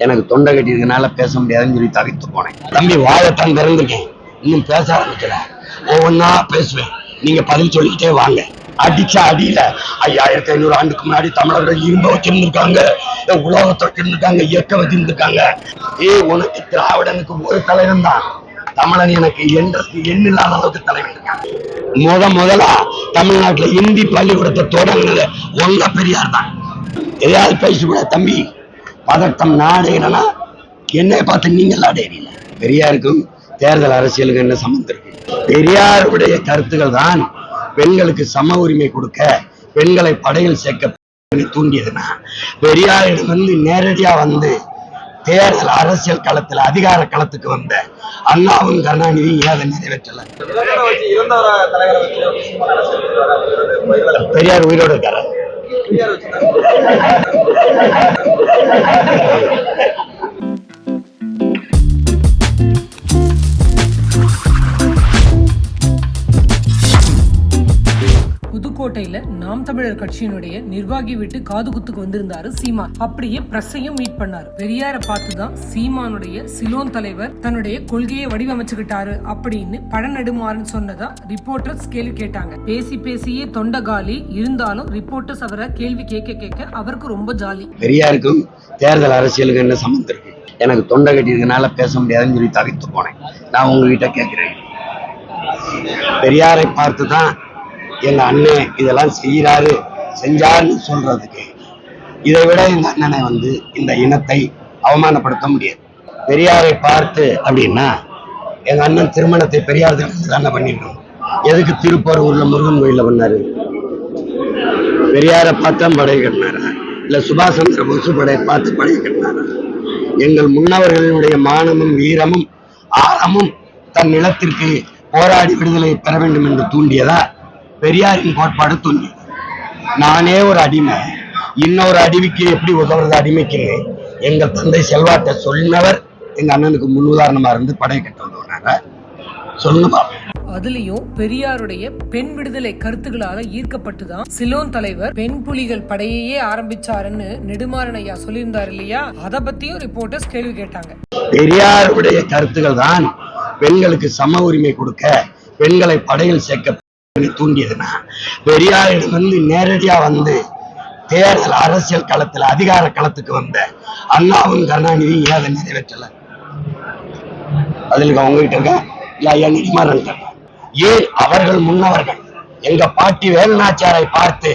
எனக்கு தொண்டை கட்டியிருக்கனால பேச முடியாதுன்னு சொல்லி தவிர்த்து போனேன். தம்பி வாழத்தான் திறந்திருக்கேன், இன்னும் பேச ஆரம்பிக்கல. ஒவ்வொன்னா பேசுவேன், நீங்க பதில் சொல்லிக்கிட்டே வாங்க. அடிச்ச அடியில 5500 ஆண்டுக்கு முன்னாடி தமிழர்கள் இரும்ப வச்சிருந்திருக்காங்க, உலகத்தை வச்சிருந்திருக்காங்க, இயக்க வச்சிருந்திருக்காங்க. உனக்கு திராவிடனுக்கு ஒரு தலைவன் தான், தமிழன் எனக்கு எண்ணில்லாத அளவுக்கு தலைவன் இருக்காங்க. முதலா தமிழ்நாட்டுல இந்தி பள்ளிக்கூடத்தை தொடங்குனது ஒங்க பெரியார் தான். எதையாவது பேசக்கூட தம்பி பதட்டம் நாடேனா என்னை பார்த்து நீங்கள் அடையல. பெரியாருக்கும் தேர்தல் அரசியலுக்கு என்ன சம்பந்தம் இருக்கு? பெரியாருடைய கருத்துக்கள் தான் பெண்களுக்கு சம உரிமை கொடுக்க, பெண்களை படையில் சேர்க்க தூண்டியதுன்னா, பெரியாரிடம் வந்து நேரடியா வந்து தேர்தல் அரசியல் களத்துல அதிகார களத்துக்கு வந்த அண்ணாவும் கருணாநிதியும் ஏதை நிறைவேற்றல. பெரியார் உயிரோடு இருக்காரு. புதுக்கோட்டையில நாம் தமிழர் கட்சியினுடைய நிர்வாகி வீட்டு காது குத்துக்கு வந்திருந்தாரு சீமான். அப்படியே பிரஸ்ஸையும் மீட் பண்ணாரு. பெரியார பார்த்துதான் சீமானுடைய சிலோன் தலைவர் தன்னுடைய கொள்கையை வடிவமைச்சுக்கிட்டாரு அப்படின்னு பழநெடுமாறன் சொன்னதா ரிப்போர்ட்டர்ஸ் கேள்வி கேட்டாங்க. பேசியே தொண்டை காலி. இருந்தாலும் ரிப்போர்ட்டர்ஸ் அவரை கேள்வி கேட்க அவருக்கு ரொம்ப ஜாலி. பெரியாருக்கும் தேர்தல் அரசியலுக்கு என்ன சம்பந்தம் இருக்கு? எனக்கு தொண்டை கட்டியிருக்கனால பேச முடியாதுன்னு சொல்லி தவிர்த்து போனேன். நான் உங்ககிட்ட கேட்கிறேன், பெரியாரை பார்த்துதான் எங்க அண்ணன் இதெல்லாம் செய்யறாரு செஞ்சாருன்னு சொல்றதுக்கு இதை விட எங்க அண்ணனை வந்து இந்த இனத்தை அவமானப்படுத்த முடியாது. பெரியாரை பார்த்து அப்படின்னா எங்க அண்ணன் திருமணத்தை பெரியார் தானே பண்ணிருக்கணும். எதுக்கு திருப்பூர்ல முருகன் கோயில பண்ணாரு? பெரியாரை பார்த்தா படை கட்டினாரா, இல்ல சுபாஷ் சந்திர போஸ் படையை பார்த்து படை கட்டினாரா? எங்கள் முன்னவர்களுடைய மானமும் வீரமும் ஆழமும் தன் நிலத்திற்கு போராடி விடுதலை பெற வேண்டும் என்று தூண்டியதா பெரியாரின் கோட்பாடு தூண்டியது. நானே ஒரு அடிமை, இன்னொரு அடிமைக்கு எப்படி உதவுறது அடிமைக்கு எங்கள் தந்தை செல்வாட்ட சொன்னவர் எங்க அண்ணனுக்கு முன்னுதாரணமா இருந்து படை கட்ட உதவுனாங்க. சொல்லுமா? அதுலயும் பெரியாருடைய பெண் விடுதலை கருத்துக்களால ஈர்க்கப்பட்டுதான் சிலோன் தலைவர் பெண் புலிகள் படையையே ஆரம்பிச்சாருன்னு நெடுமாறன் ஐயா சொல்லியிருந்தாரு இல்லையா? அத பத்தியும் ரிப்போர்ட்டர்ஸ் கேள்வி கேட்டாங்க. பெரியாருடைய கருத்துக்கள் தான் பெண்களுக்கு சம உரிமை கொடுக்க, பெண்களை படையில் சேர்க்க தூண்டியதுன்னா, பெரியாரிடம் வந்து நேரடியா வந்து தேர்தல் அரசியல் களத்துல அதிகார களத்துக்கு வந்த அண்ணாவும் கருணாநிதியும் ஏதை நிறைவேற்றல. அதுல அவங்ககிட்ட இருக்க இல்ல ஐயா நெடுமாறன் இருக்காங்க. ஏன் அவர்கள் முன்னவர்கள் எங்க பாட்டி வேலுநாச்சியாரை பார்த்து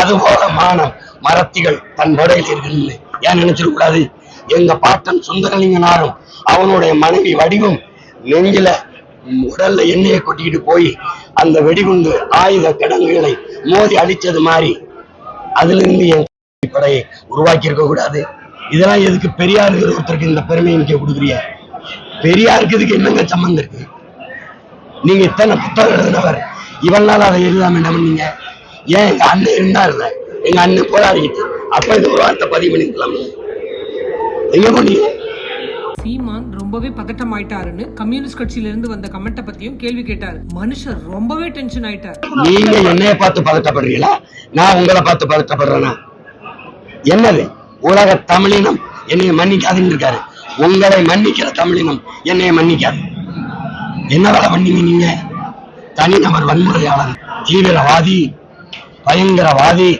அதுபோல மானம் மரத்திகள் தன் படையில் இருக்குன்னு ஏன் நினைச்சிடக்கூடாது? எங்க பாட்டன் சுந்தரலிங்கனாரும் அவனுடைய மனைவி வடிவும் நெஞ்சில உடல்ல எண்ணெயை கொட்டிக்கிட்டு போய் அந்த வெடிகுண்டு ஆயுத கிடங்குகளை மோதி அழிச்சது மாதிரி அதுல இருந்து என் படையை உருவாக்கி இருக்க கூடாது. இதெல்லாம் எதுக்கு பெரியாருக்கு ஒருத்தருக்கு இந்த பெருமையை நீங்க கொடுக்குறீங்க? பெரியாருக்கு இதுக்கு என்னங்க சம்பந்தம் இருக்கு? நீங்க இத்தனை புத்தகம் எழுதினவர், இவன் நாள் அதை எழுதாம என்ன பண்ணீங்க? ஏன் எங்க அண்ணன் இருந்தாருல, எங்க அண்ணன் போராடிக்கிட்டு அப்ப இது ஒரு வார்த்தை பதிவு பண்ணிருக்கலாம். எங்க போனீங்க? சீமான் ரொம்பவே பதட்டம் ஆயிட்டாருன்னு கம்யூனிஸ்ட் கட்சியில இருந்து வந்த கமெண்ட பத்தியும் கேள்வி கேட்டாரு. மனுஷர் ரொம்பவே டென்ஷன் ஆயிட்டாரு. நீங்க என்னைய பார்த்து பதட்டப்படுறீங்களா? நான் உங்களை பார்த்து பதட்டப்படுறேன்னா என்னது? உலக தமிழினம் என்னைய மன்னிக்காதுன்னு இருக்காரு. உங்களை மன்னிக்கிற தமிழினம் என்னைய மன்னிக்காது. என்ன வேலை பண்ணீங்க நீங்க? தனிநபர் வன்முறையாளர், தீவிரவாதி, பயங்கரவாதி,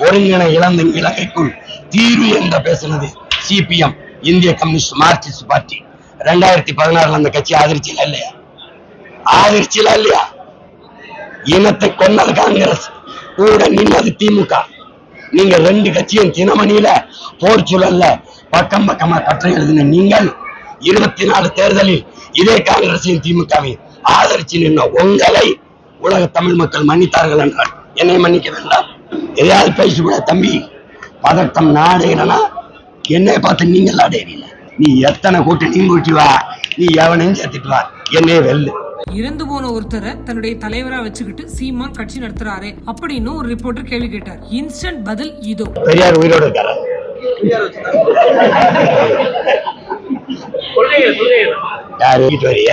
ஒருங்கிணை இழந்த இலங்கைக்குள் தீர்வு என்று பேசினது சிபிஎம், இந்திய கம்யூனிஸ்ட் மார்க்சிஸ்ட் பார்ட்டி. 2016 அந்த கட்சி ஆதரிச்சல இல்லையா? ஆதரிச்சல இல்லையா? இனத்தை கொன்னது காங்கிரஸ், கூட நின்னது திமுக. நீங்க ரெண்டு கட்சியும் தினமணியில போர் சூழல்ல பக்கம் பக்கமா கட்டுரை எழுதின நீங்கள் 24 தேர்தலில் இதே காங்கிரஸையும் திமுகவையும் ஆதரிச்சு நின்ன உங்களை உலக தமிழ் மக்கள் மன்னித்தார்கள் என்றால் என்னை மன்னிக்க வேண்டாம். எதையாவது பேசக்கூட தம்பி பதட்டம் நாடேனா என்னை பார்த்து நீங்கள் அடையல. நீ எத்தனை கூட்டணியும் கூட்டி வா, நீ எவனையும் சேர்த்துட்டு வா, என்னைய வெல்லு. இறந்து போன ஒருத்தரை தன்னுடைய தலைவரா வச்சுக்கிட்டு சீமான் கட்சி நடத்துறாரு அப்படின்னு ஒரு ரிப்போர்ட்டர் கேள்வி கேட்டார். இன்ஸ்டன்ட் பதில் இதோ. பெரியார் உயிரோடு இருக்காரு. யாரு வீட்டு வரிய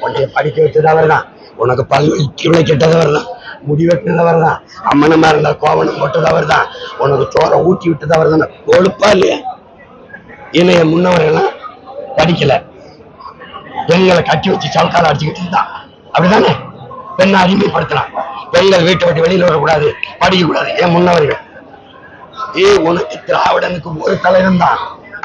உன்னைய படிக்க வச்சது அவர் தான், உனக்கு பல்வி கெட்டது அவர் தான், முடி வெட்டினது அவர் தான், அம்மனமா இருந்தா கோவணம் போட்டது அவர் தான், உனக்கு சோறை ஊட்டி விட்டது அவர் தானே. கொழுப்பா இல்லையா? என்னைய முன்னவரெல்லாம் படிக்கல, பெண்களை கட்டி வச்சு சவுக்கால அடிச்சுக்கிட்டு இருந்தான். அப்படிதானே? பெண்ணை அடிமைப்படுத்தினான். பெண்கள் வீட்டை விட்டு வெளியில வரக்கூடாது, படிக்க கூடாது. என் முன்னவர்கள் உனக்கு திராவிடனுக்கு ஒரு தலைவன் தான்,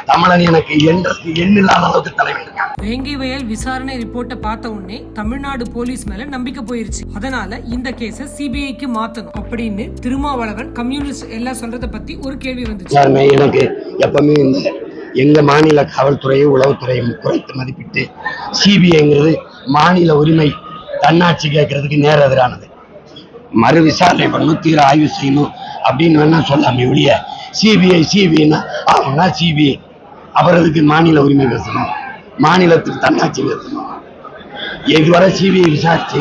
தமிழன் எனக்கு என்றதுக்கு எண்ணில்லாத அளவுக்கு தலைவன் இருக்கான். வேங்கை வயல் விசாரணை ரிப்போர்ட்டை பார்த்த உடனே தமிழ்நாடு போலீஸ் மேல நம்பிக்கை போயிருச்சு. அதனால இந்த கேஸ சிபிஐக்கு மாத்தணும் அப்படின்னு திருமாவளவன் கம்யூனிஸ்ட் எல்லாம் சொல்றத பத்தி ஒரு கேள்வி வந்துச்சு. எனக்கு எப்பவுமே இந்த எங்க மாநில காவல்துறையை உளவுத்துறையை குறைத்து மதிப்பிட்டு சிபிஐங்கிறது மாநில உரிமை தன்னாட்சி கேட்கறதுக்கு நேர எதிரானது. மறு விசாரணை பண்ணணும், தீர ஆய்வு செய்யணும் அப்படின்னு வேணா சொல்லாம ஒழிய சிபிஐன்னா ஆகும்னா சிபிஐ அப்புறம் அதுக்கு மாநில உரிமை பேசணும், மாநிலத்துக்கு தன்னாட்சி பேசணும். இதுவரை சிபிஐ விசாரிச்சு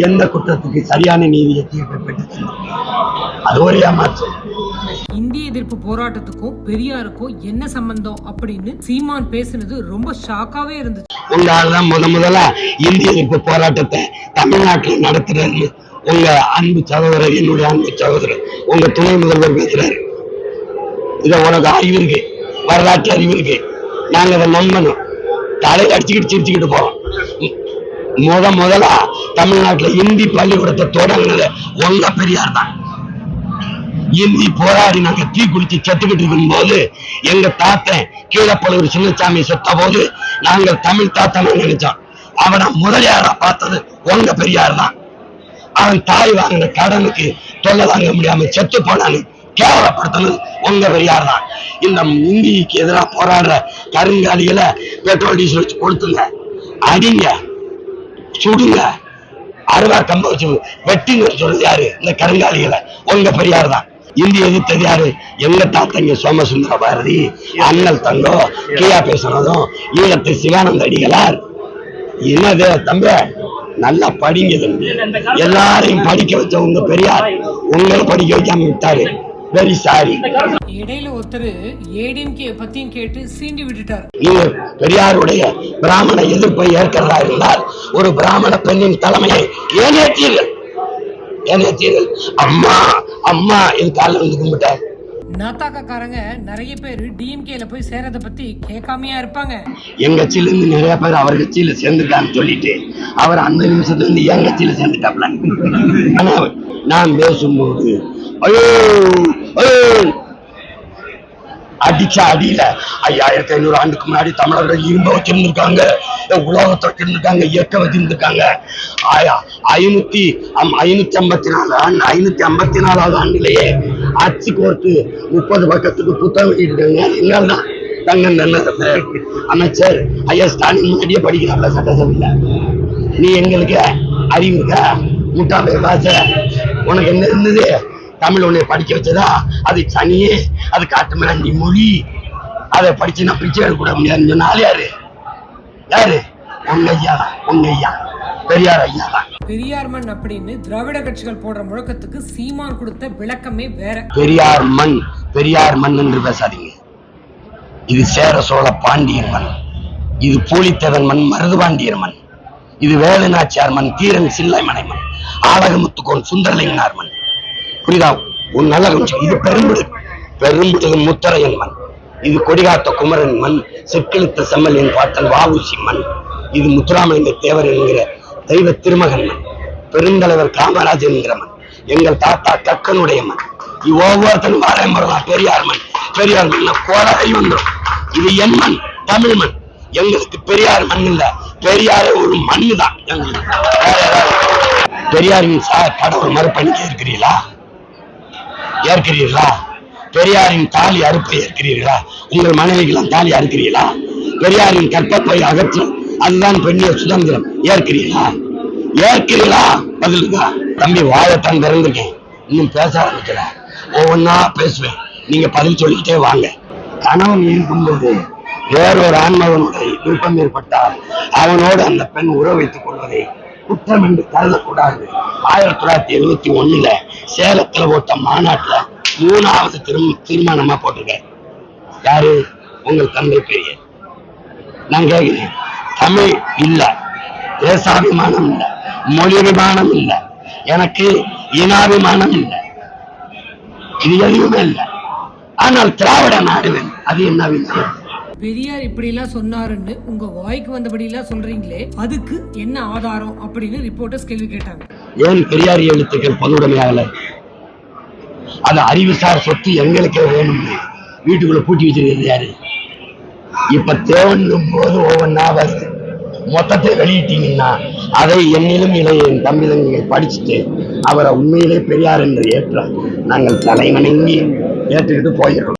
எந்த குற்றத்துக்கு சரியான நீதியை தீர்ப்பை பெற்று அது ஒரு ஏமாற்று. இந்திய எதிர்ப்பு போராட்டத்துக்கும் பெரியாருக்கும் என்ன சம்பந்தம் அப்படின்னு சீமான் பேசுனது ரொம்ப ஷாக்காவே இருந்துச்சு. உங்களால்தான் முதல்ல இந்திய எதிர்ப்பு போராட்டத்தை தமிழ்நாட்டில் நடத்துறாரு உங்க அன்பு சகோதரர், என்னுடைய அன்பு சகோதரர், உங்க துணை முதல்வர் பேசுறாரு. இத உனக்கு அறிவு இருக்கு, வரலாற்று அறிவு இருக்கு. நாங்க அதை நம்பணும். தலையை அடிச்சுக்கிட்டு சிரிச்சுக்கிட்டு போறோம். முதலா தமிழ்நாட்டுல இந்தி பள்ளிக்கூடத்தை தொடங்கினது உங்க பெரியார் தான். இந்தி போராடி நாங்க தீ குளிச்சு செத்துக்கிட்டு இருக்கும் போது எங்க தாத்தன் கீழப்பழுவூர் சின்னசாமி செத்த போது நாங்கள் தமிழ் தாத்தனை நினைச்சோம். அவனை முதலியாரா பார்த்தது உங்க பெரியார் தான். அவன் தாய் வாங்கின கடனுக்கு தொல்லை வாங்க முடியாம செத்து போனான்னு கேவலப்படுத்தினது உங்க பெரியார் தான். இந்த இந்திக்கு எதிராக போராடுற கருங்காலிகளை பெட்ரோல் டீசல் வச்சு கொடுத்துங்க, அடிங்க, சுடுங்க, அருவா கம்ப வச்சு வெட்டிங்க சொல்றது யாரு? இந்த கருங்காலிகளை உங்க பெரியார் தான். இந்திய எதிர்த்தது யாரு? எங்க தாத்தங்க சோமசுந்தர பாரதி, அண்ணல் தங்கோ, கியா பேசுனதும் ஈழத்து சிவானந்த அடிகளார். என்னது தம்பி, நல்லா படிங்க தம்பி. எல்லாரையும் படிக்க வச்ச உங்க பெரியார் உங்களை படிக்க வைக்காம விட்டாரு. Very sorry. இடையில ஒருத்தர் ஏடிஎம்கே பத்தியும் கேட்டு சீண்டி விட்டுட்டார். நீங்க பெரியாருடைய பிராமண எதிர்ப்பை ஏற்கிறதா இருந்தால் ஒரு பிராமண பெண்ணின் தலைமையை ஏனேற்றீர்கள். அம்மா அம்மா இது காலில் வந்து கும்பிட்டார். நாத்தாக்காரங்க நிறைய பேர் டிஎம்கேல போய் சேரத பத்தி கேட்காமையா இருப்பாங்க. எங்க கட்சியில இருந்து நிறைய பேர் அவர் கட்சியில சேர்ந்துட்டான்னு சொல்லிட்டு அவர் அந்த நிமிஷத்துல இருந்து என் கட்சியில சேர்ந்துட்டாப்ல. ஆனா நான் பேசும்போது அடிச்ச அடியில 5500 ஆண்டுக்கு முன்னாடி தமிழர்கள் இரும்ப வச்சிருந்திருக்காங்க, உலகத்தை வச்சிருந்திருக்காங்க, இயக்க வச்சிருந்திருக்காங்க. 554வது ஆண்டிலேயே அச்சு கோர்த்து 30 பக்கத்துக்கு புத்தகம் எழுதிருக்காங்க. என்னதான் தங்கம் நல்ல அமைச்சர் ஐயா ஸ்டாலின் முன்னாடியே படிக்கிறாங்க சட்டசபையில. நீ எங்களுக்கு அறிவு இருக்கா? முட்டாள பாச உனக்கு என்ன இருந்தது? தமிழ் உன்னை படிக்க வச்சதா? அது சனியே, அது காட்டு மிராண்டி மொழி, அதை படிச்சு நான் பிச்சை எடுக்க கூட முடியாதுன்னு சொன்னாலே யாரு? உங்க ஐயா தான், உங்க ஐயா பெரியார் ஐயா தான். பெரியார் மண் அப்படின்னு திராவிட கட்சிகள் போடுற முழக்கத்துக்கு சீமான் கொடுத்த விளக்கமே வேற. பெரியார் மண், பெரியார் மண் என்று பேசாதீங்க. இது சேர சோழ பாண்டியர் மண், இது பூலித்தேவன் மண், மருதுபாண்டியர் மண், இது வேலுநாச்சியார் மண், தீரன் சில்லை மனை மண், ஆலகமுத்துக்கோன் சுந்தரலிங்கனார் மண். புரியுதா? உன் நல்ல இது பெரும்புடு முத்தரையன் மண், இது கொடிகாத்த குமரன் மண், செக்கிழுத்த செம்மலின் பாட்டன் வாவுசி மண், இது முத்துராமலிங்க தேவர் என்கிற தெய்வ திருமகன் மண், பெருந்தலைவர் காமராஜ் என்கிற மண், எங்கள் தாத்தா கக்கனுடைய மண். இது ஒவ்வொருத்தரும் வாரம் வரலாம். பெரியார் மண், பெரியார் மண் கோலாகி வந்துடும். இது என் மண், தமிழ் மண். எங்களுக்கு பெரியார் மண் இல்ல, பெரியாரே ஒரு மண்ணு தான் எங்களுக்கு. பெரியாரின் கடவுள் மறுப்பணிக்க ஏற்கிறீர்களா? பெரியாரின் தாலி அறுப்பை ஏற்கிறீர்களா? உங்கள் மனைவிக்கெல்லாம் தாலி அறுக்கிறீர்களா? பெரியாரின் கற்பப்பை அகற்றும் அதுதான் பெண்ணிய சுதந்திரம் ஏற்கிறீர்களா? பதிலுக்கா தம்பி, வாயத்தான் திறந்திருக்கேன், இன்னும் பேச ஆரம்பிக்கல. ஒவ்வொன்னா பேசுவேன், நீங்க பதில் சொல்லிக்கிட்டே வாங்க. கணவன் இருக்கும்போது வேறொரு ஆண்மகனுடைய விருப்பம் ஏற்பட்டால் அவனோடு அந்த பெண் உறவு வைத்துக் கொள்வதை குற்றம் என்று கருதக்கூடாது. 1971 சேலத்துல போட்ட மாநாட்டுல 3வது தீர்மானமா போட்டிருக்க. யாரு? உங்கள் தந்தை பெரிய. நான் கேட்கிறேன், தமிழ் இல்ல, தேசாபிமானம் இல்ல, மொழிபிமானம் இல்ல, எனக்கு இனாபிமானம் இல்ல, இது எதுவுமே இல்ல. ஆனால் திராவிட நாடுவேன், அது என்ன? பெரியார் இப்படி எல்லாம் சொன்னாருன்னு உங்க வாய்க்கு வந்தபடி எல்லாம் சொல்றீங்களே, அதுக்கு என்ன ஆதாரம் அப்படின்னு ரிப்போர்ட்டர்ஸ் கேள்வி கேட்டாங்க. ஏன் பெரியார் எழுத்துக்கள் பொதுவுடைமையாகல? அது அறிவுசார் சொத்து எங்களுக்கே வேணும்னு வீட்டுக்குள்ள பூட்டி வச்சிருக்கிறது யாரு? இப்ப தேவன்னும் போது ஒவ்வொன்னா வருது. மொத்தத்தை வெளியிட்டீங்கன்னா அதை என்னிலும் இளைய என் தம்பி தங்கிகள் படிச்சுட்டு அவரை உண்மையிலே பெரியார் என்று ஏற்ற நாங்கள் தலைவணங்கி ஏற்றுக்கிட்டு போயிடுறோம்.